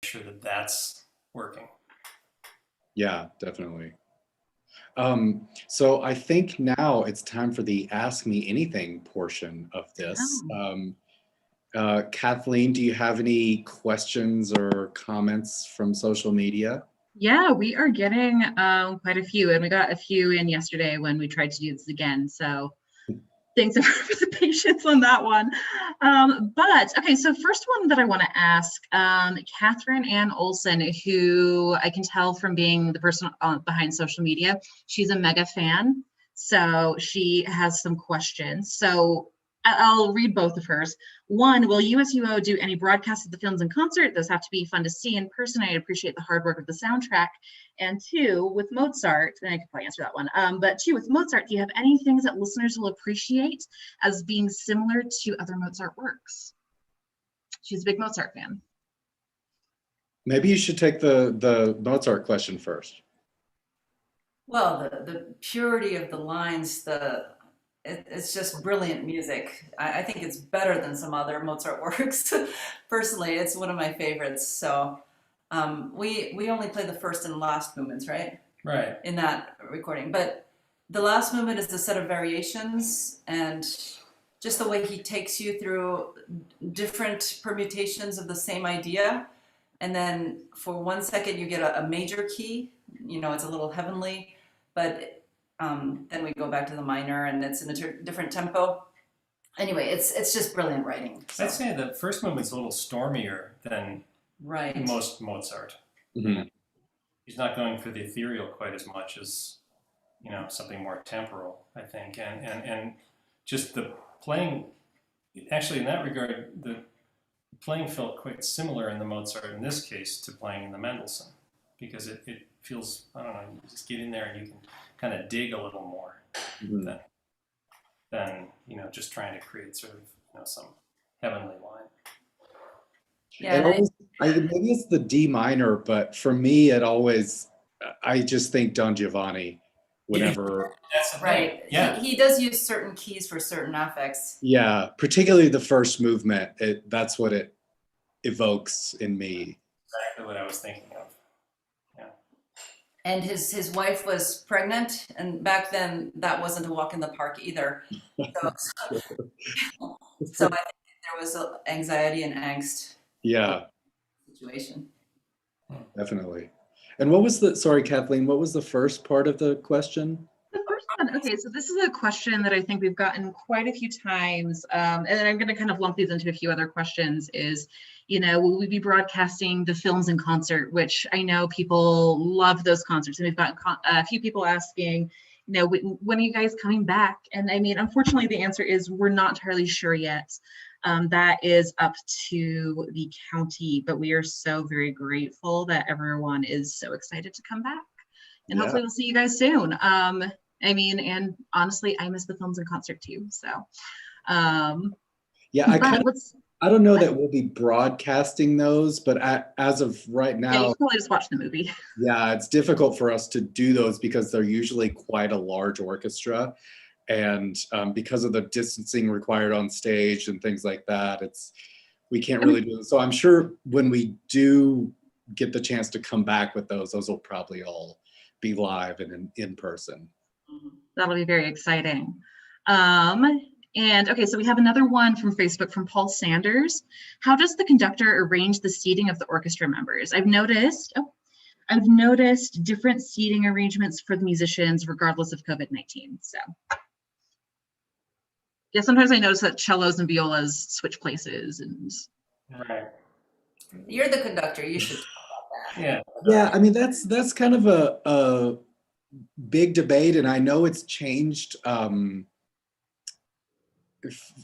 sure that that's working. Yeah, definitely. So I think now it's time for the Ask Me Anything portion of this. Yeah. Kathleen, do you have any questions or comments from social media? Yeah, we are getting quite a few, and we got a few in yesterday when we tried to do this again. So thanks for the patience on that one. But okay, so first one that I want to ask, Catherine Ann Olsen, who I can tell from being the person behind social media, she's a mega fan. So she has some questions. So I'll read both of hers. One, will USUO do any broadcasts of the films in concert? Those have to be fun to see in person. I appreciate the hard work of the soundtrack. And two, with Mozart, and I could probably answer that one, but two, with Mozart, do you have any things that listeners will appreciate as being similar to other Mozart works? She's a big Mozart fan. Maybe you should take the Mozart question first. Well, the purity of the lines, it's just brilliant music. I think it's better than some other Mozart works. Personally, it's one of my favorites. So we only play the first and last movements, right? Right. In that recording. But the last movement is a set of variations, and just the way he takes you through different permutations of the same idea. And then for 1 second, you get a major key. You know, it's a little heavenly, but then we go back to the minor, and it's in a different tempo. Anyway, it's just brilliant writing. So. I'd say the first movement's a little stormier than right. most Mozart. Mm-hmm. He's not going for the ethereal quite as much as, you know, something more temporal, I think. And just the playing, actually in that regard, the playing felt quite similar in the Mozart in this case to playing in the Mendelssohn, because it feels, I don't know, you just get in there and you can kind of dig a little more than you know, just trying to create sort of, you know, some heavenly line. Yeah, maybe it's the D minor, but for me, I just think Don Giovanni whenever. That's right. Yeah. He does use certain keys for certain affects. Yeah, particularly the first movement. That's what it evokes in me. Exactly what I was thinking of. Yeah. And his wife was pregnant, and back then that wasn't a walk in the park either. So I think there was anxiety and angst. Yeah. Situation. Definitely. And sorry, Kathleen, what was the first part of the question? The first one, okay, so this is a question that I think we've gotten quite a few times, and I'm going to kind of lump these into a few other questions, is, you know, will we be broadcasting the films in concert, which I know people love those concerts, and we've got a few people asking, you know, when are you guys coming back? And I mean, unfortunately, the answer is we're not entirely sure yet. That is up to the county, but we are so very grateful that everyone is so excited to come back. And hopefully we'll see you guys soon. I mean, and honestly, I miss the films in concert too. So, yeah, I don't know that we'll be broadcasting those, but as of right now, yeah, you can probably just watch the movie. Yeah, it's difficult for us to do those because they're usually quite a large orchestra. And because of the distancing required on stage and things like that, we can't really do it. So I'm sure when we do get the chance to come back with those will probably all be live and in person. That'll be very exciting. And okay, so we have another one from Facebook from Paul Sanders. How does the conductor arrange the seating of the orchestra members? I've noticed different seating arrangements for the musicians regardless of COVID-19. So yeah, sometimes I notice that cellos and violas switch places and. Right. You're the conductor. You should talk about that. Yeah. Yeah, I mean that's kind of a big debate, and I know it's changed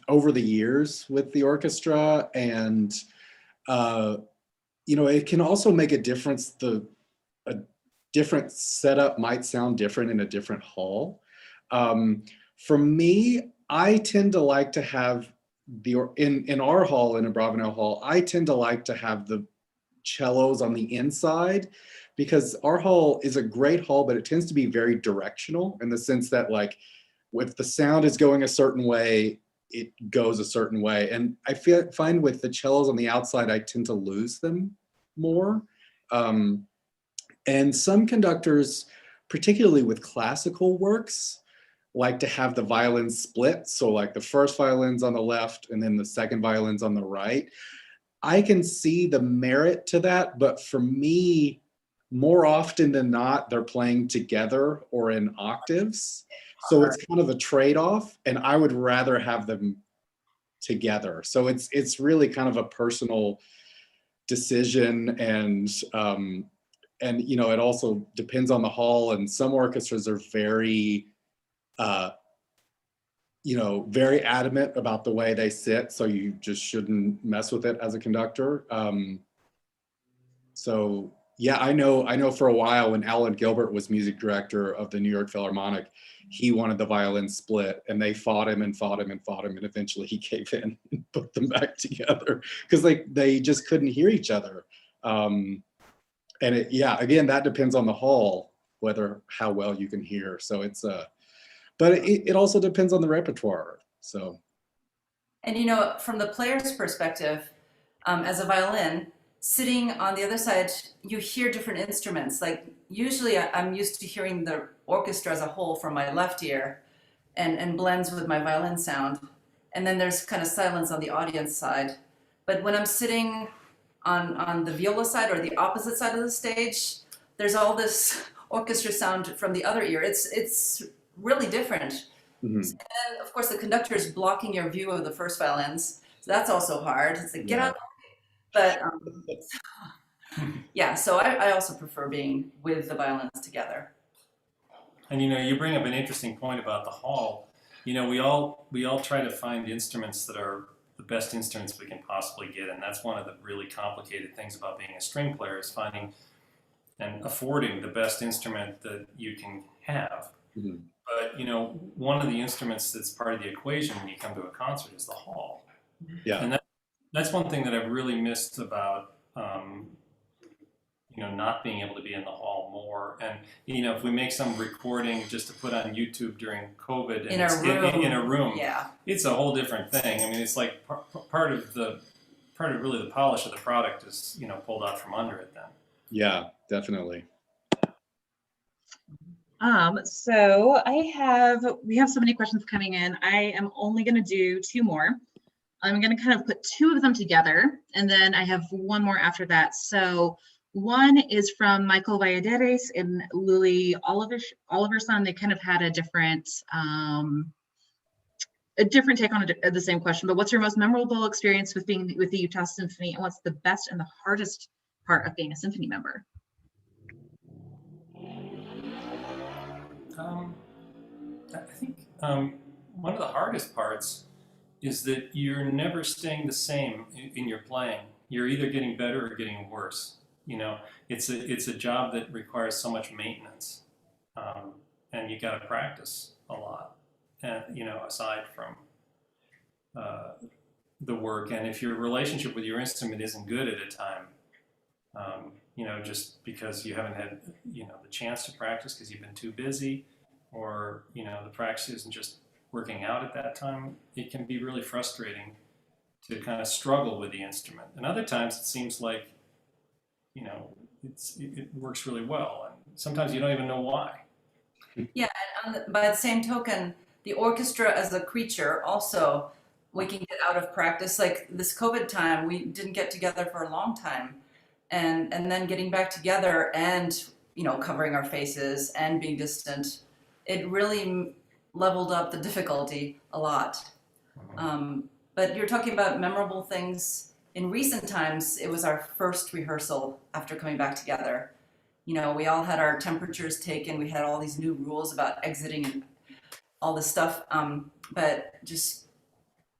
over the years with the orchestra, and you know, it can also make a difference. A different setup might sound different in a different hall. For me, I tend to like to have in our hall, in Abravanel Hall, I tend to like to have the cellos on the inside, because our hall is a great hall, but it tends to be very directional in the sense that, like, if the sound is going a certain way, it goes a certain way. And I find with the cellos on the outside, I tend to lose them more. And some conductors, particularly with classical works, like to have the violins split. So like the first violin's on the left and then the second violin's on the right. I can see the merit to that, but for me, more often than not, they're playing together or in octaves. So it's kind of a trade-off, and I would rather have them together. So it's really kind of a personal decision, and you know, it also depends on the hall, and some orchestras are very you know, very adamant about the way they sit, so you just shouldn't mess with it as a conductor. So yeah, I know for a while when Alan Gilbert was music director of the New York Philharmonic, he wanted the violin split, and they fought him and fought him and fought him, and eventually he gave in and put them back together because they just couldn't hear each other. And it, yeah, again, that depends on the hall, whether how well you can hear. So it's but it also depends on the repertoire. So. And you know, from the player's perspective, as a violin, sitting on the other side, you hear different instruments. Like usually I'm used to hearing the orchestra as a whole from my left ear and blends with my violin sound. And then there's kind of silence on the audience side. But when I'm sitting on the viola side or the opposite side of the stage, there's all this orchestra sound from the other ear. It's really different. Mm-hmm. And then, of course, the conductor is blocking your view of the first violins. So that's also hard. It's like, get out. But yeah, so I also prefer being with the violins together. And you know, you bring up an interesting point about the hall. You know, we all try to find instruments that are the best instruments we can possibly get, and that's one of the really complicated things about being a string player is finding and affording the best instrument that you can have. Mm-hmm. But you know, one of the instruments that's part of the equation when you come to a concert is the hall. Yeah. And that's one thing that I've really missed about you know, not being able to be in the hall more. And you know, if we make some recording just to put on YouTube during COVID and In a room, yeah, it's a whole different thing. I mean, it's like part of really the polish of the product is, you know, pulled out from under it then. Yeah, definitely. So we have so many questions coming in. I am only going to do two more. I'm going to kind of put two of them together, and then I have one more after that. So one is from Michael Valladares and Lily Oliverson. They kind of had a different take on the same question. But what's your most memorable experience with being with the Utah Symphony, and what's the best and the hardest part of being a symphony member? I think one of the hardest parts is that you're never staying the same in your playing. You're either getting better or getting worse. You know, it's a job that requires so much maintenance, and you got to practice a lot. And you know, aside from the work, and if your relationship with your instrument isn't good at a time, you know, just because you haven't had, you know, the chance to practice because you've been too busy, or you know, the practice isn't just working out at that time, it can be really frustrating to kind of struggle with the instrument. And other times it seems like, you know, it works really well, and sometimes you don't even know why. Yeah, and by the same token, the orchestra as a creature also, we can get out of practice. Like this COVID time, we didn't get together for a long time, and then getting back together and, you know, covering our faces and being distant, it really leveled up the difficulty a lot. But you're talking about memorable things. In recent times, it was our first rehearsal after coming back together. You know, we all had our temperatures taken. We had all these new rules about exiting and all this stuff. But just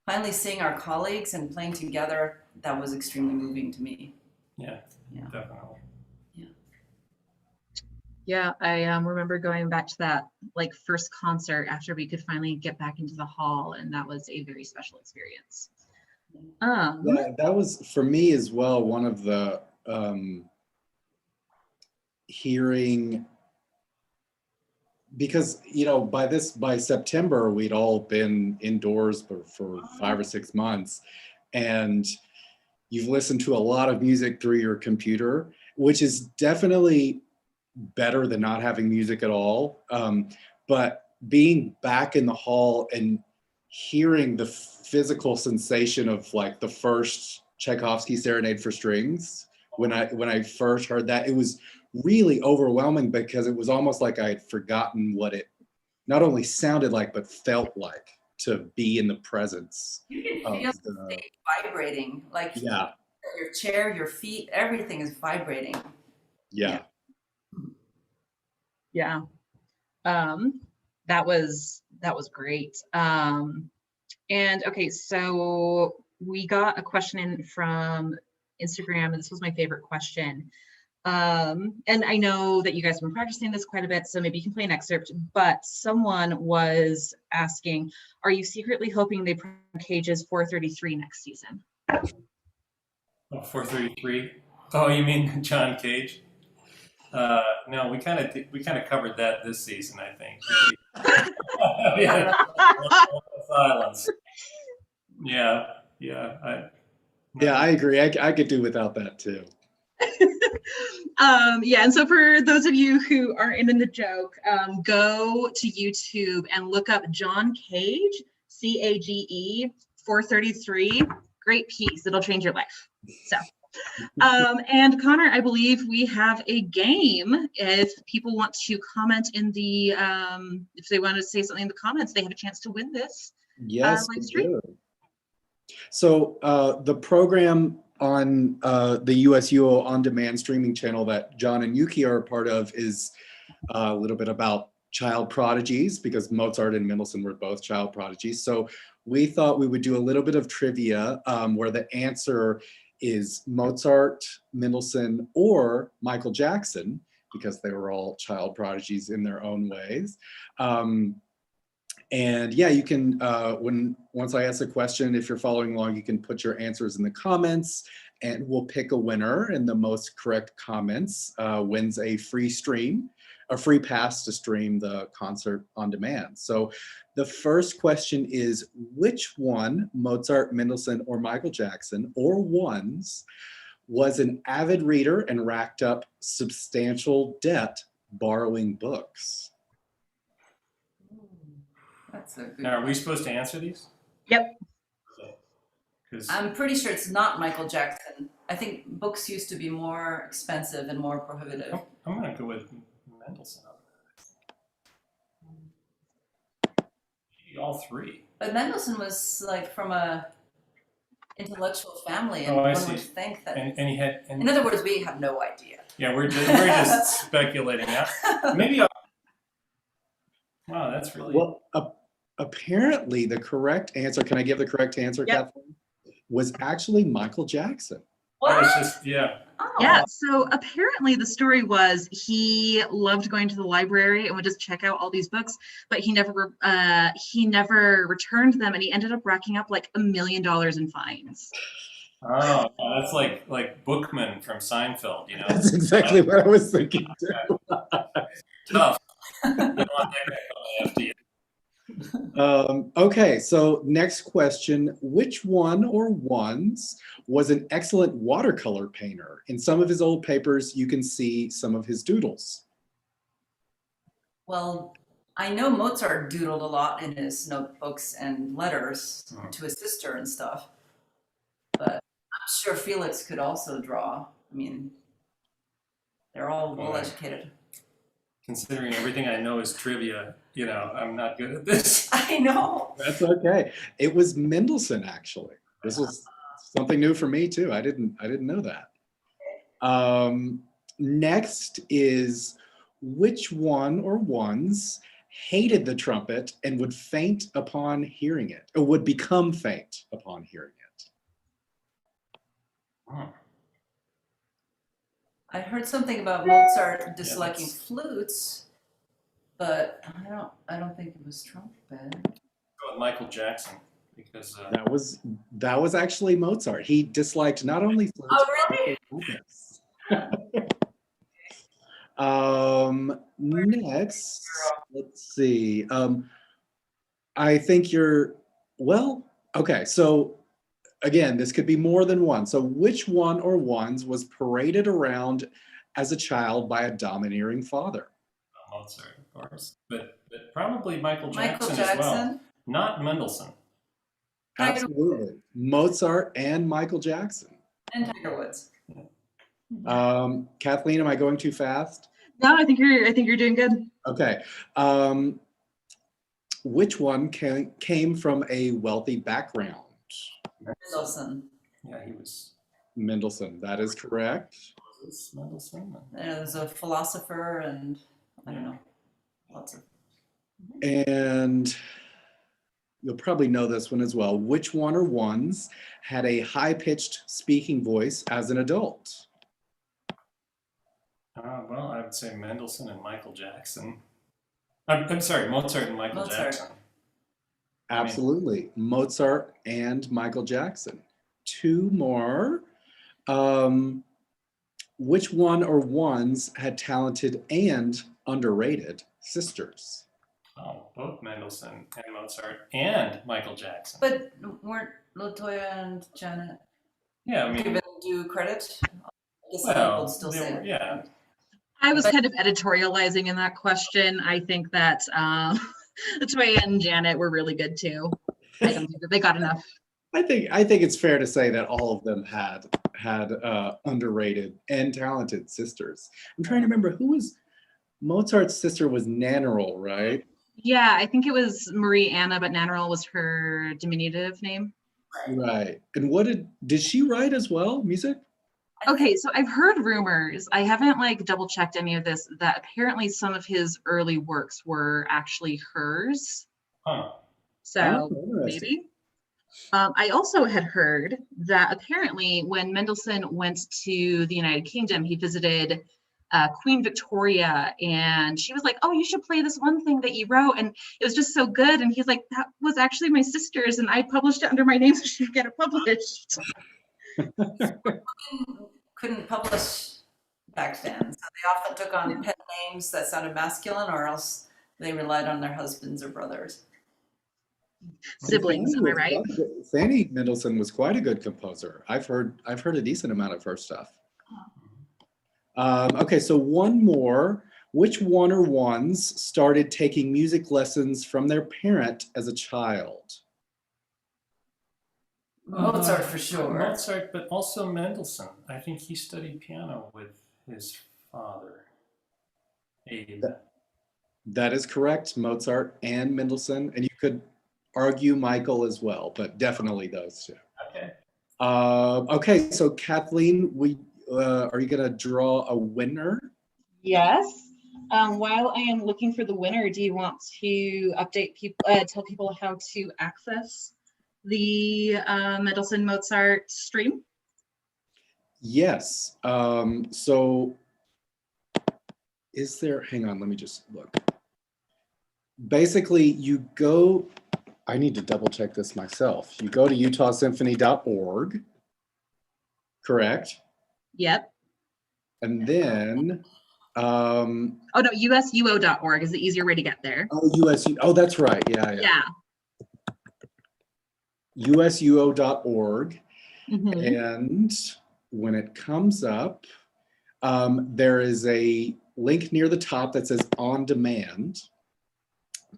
finally seeing our colleagues and playing together, that was extremely moving to me. Yeah, definitely. Yeah, I remember going back to that like first concert after we could finally get back into the hall, and that was a very special experience. That was for me as well, one of the hearing, because you know, by September we'd all been indoors for 5 or 6 months, and you've listened to a lot of music through your computer, which is definitely better than not having music at all. But being back in the hall and hearing the physical sensation of like the first Tchaikovsky Serenade for Strings, when I first heard that, it was really overwhelming because it was almost like I had forgotten what it not only sounded like but felt like to be in the presence You can of feel the the stage vibrating, like yeah your chair, your feet, everything is vibrating. yeah Yeah. That was great. And okay, so we got a question in from Instagram, and this was my favorite question. And I know that you guys have been practicing this quite a bit, so maybe you can play an excerpt, but someone was asking, are you secretly hoping they perform Cage's 433 next season? Oh, 433. Oh, you mean John Cage? No, we kind of covered that this season, I think. Yeah, silence. Yeah, yeah. I agree. I could do without that too. Yeah, and so for those of you who aren't in the joke, go to YouTube and look up John Cage, CAGE 433. Great piece. It'll change your life. So, and Connor, I believe we have a game. If people want to comment in the, if they want to say something in the comments, they have a chance to win this. Yes, live we stream. do. So the program on the USUO on-demand streaming channel that John and Yuki are a part of is a little bit about child prodigies, because Mozart and Mendelssohn were both child prodigies. So we thought we would do a little bit of trivia where the answer is Mozart, Mendelssohn, or Michael Jackson, because they were all child prodigies in their own ways. And yeah, you can, once I ask a question, if you're following along, you can put your answers in the comments and we'll pick a winner, and the most correct comments wins a free stream, a free pass to stream the concert on demand. So the first question is, which one, Mozart, Mendelssohn, or Michael Jackson, or ones, was an avid reader and racked up substantial debt borrowing books? That's a good Now, are we question. supposed to answer these? Yep. Because I'm pretty sure it's not Michael Jackson. I think books used to be more expensive and more prohibitive. I'm going to go with Mendelssohn. Maybe all three. But Mendelssohn was like from a intellectual family, and Oh, I one see. would think that. And he had. In other words, we have no idea. Yeah, we're just speculating. Maybe. Wow, that's really. Well, apparently the correct answer, can I give the correct answer, Yep. Kathleen? Was actually Michael Jackson. I was What? just yeah. Oh. Yeah, so apparently the story was he loved going to the library and would just check out all these books, but he never returned them, and he ended up racking up like $1 million in fines. Oh, that's like Bookman from Seinfeld, you know. That's exactly what I was thinking too. Tough. You don't want that guy coming after you. Okay, so next question. Which one or ones was an excellent watercolor painter? In some of his old papers, you can see some of his doodles. Well, I know Mozart doodled a lot in his notebooks and letters Mhm. to his sister and stuff. But I'm sure Felix could also draw. I mean, they're all well educated. Considering everything I know is trivia, you know, I'm not good at this. I know. That's okay. It was Mendelssohn, actually. This was something new for me too. I didn't know that. Next is, which one or ones hated the trumpet and would faint upon hearing it, or would become faint upon hearing it? Hmm. I heard something about Mozart disliking that's- flutes, but I don't think it was trumpet. Go with Michael Jackson because That was actually Mozart. He disliked not only flutes, Oh, but really? also trumpets. Next, let's see. I think you're, well, okay, so again, this could be more than one. So which one or ones was paraded around as a child by a domineering father? Mozart, of course, but probably Michael Jackson, Michael as well. Jackson. Not Mendelssohn. Tiger Absolutely. Mozart and Michael Jackson. and Tiger Woods. Kathleen, am I going too fast? No, I think you're doing good. Okay. Which one came from a wealthy background? Mendelssohn. Yeah, he was. Mendelssohn, that is correct. Was this Mendelssohn? There's a philosopher and I don't know, lots of. And you'll probably know this one as well. Which one or ones had a high-pitched speaking voice as an adult? Well, I would say Mendelssohn and Michael Jackson. I'm sorry, Mozart and Michael Mozart. Jackson. Absolutely. Mozart and Michael Jackson. Two more. Which one or ones had talented and underrated sisters? Oh, both Mendelssohn and Mozart and Michael Jackson. But weren't Latoya and Janet Yeah, I mean, given due credit? I guess some well, people still they say were- it. yeah. I was kind of editorializing in that question. I think that Latoya and Janet were really good too. I don't think that they got enough. I think it's fair to say that all of them had underrated and talented sisters. I'm trying to remember who was Mozart's sister was Nannerl, right? Yeah, I think it was Marie Anna, but Nannerl was her diminutive name. Right. And what did she write as well? Music? Okay, so I've heard rumors. I haven't like double checked any of this, that apparently some of his early works were actually hers. Huh. So Oh, interesting. maybe. I also had heard that apparently when Mendelssohn went to the United Kingdom, he visited Queen Victoria, and she was like, "Oh, you should play this one thing that you wrote," and it was just so good. And he's like, "That was actually my sister's, and I published it under my name, so she could get it published." Couldn't publish back then, so they often took on pet names that sounded masculine, or else they relied on their husbands or brothers. Siblings, am I right? Fanny Mendelssohn was quite a good composer. I've heard a decent amount of her stuff. Okay, so one more. Which one or ones started taking music lessons from their parent as a child? Mozart for sure. Mozart, but also Mendelssohn. I think he studied piano with his father, Abe. That is correct, Mozart and Mendelssohn, and you could argue Michael as well, but definitely those two. Okay. Okay, so Kathleen, are you gonna draw a winner? Yes. While I am looking for the winner, do you want to update people, tell people how to access the Mendelssohn Mozart stream? Yes. So is there, hang on, let me just look. Basically, you go, I need to double check this myself. You go to utahsymphony.org, correct? Yep. And then, Oh no, usuo.org is the easier way to get there. oh, that's right. Yeah. Yeah. usuo.org. Mhm. And when it comes up, there is a link near the top that says on demand.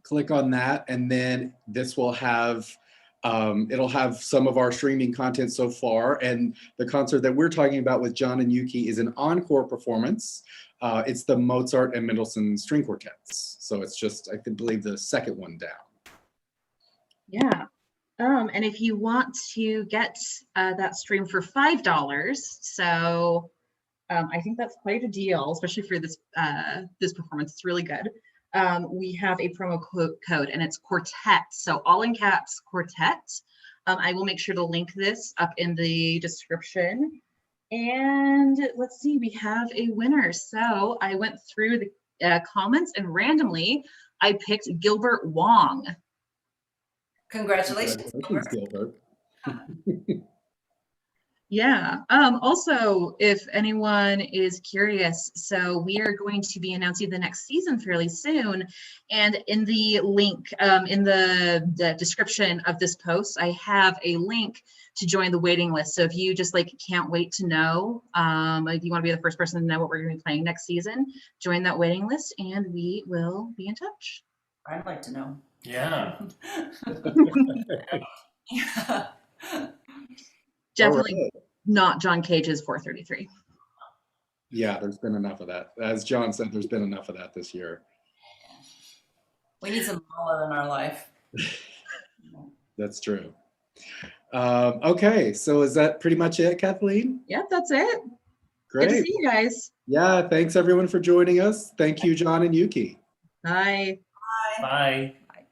Click on that, and then this will have, it'll have some of our streaming content so far. And the concert that we're talking about with John and Yuki is an encore performance. It's the Mozart and Mendelssohn string quartets. So it's just, I believe, the second one down. Yeah. And if you want to get that stream for $5, so I think that's quite a deal, especially for this this performance. It's really good. We have a promo code, and it's quartet. So all in caps, quartet. I will make sure to link this up in the description. And let's see, we have a winner. So I went through the comments, and randomly I picked Gilbert Wong. Congratulations. Gilbert. Yeah. Also, if anyone is curious, so we are going to be announcing the next season fairly soon. And in the link in the description of this post, I have a link to join the waiting list. So if you just like can't wait to know, if you want to be the first person to know what we're going to be playing next season, join that waiting list and we will be in touch. I'd like to know. Yeah. Yeah. Definitely All right. not John Cage's 433. Yeah, there's been enough of that. As John said, there's been enough of that this year. We need some Mahler in our life. That's true. Okay, so is that pretty much it, Kathleen? Yep, that's it. Good to Great. see you guys. Yeah, thanks everyone for joining us. Thank you, John and Yuki. Bye. Bye.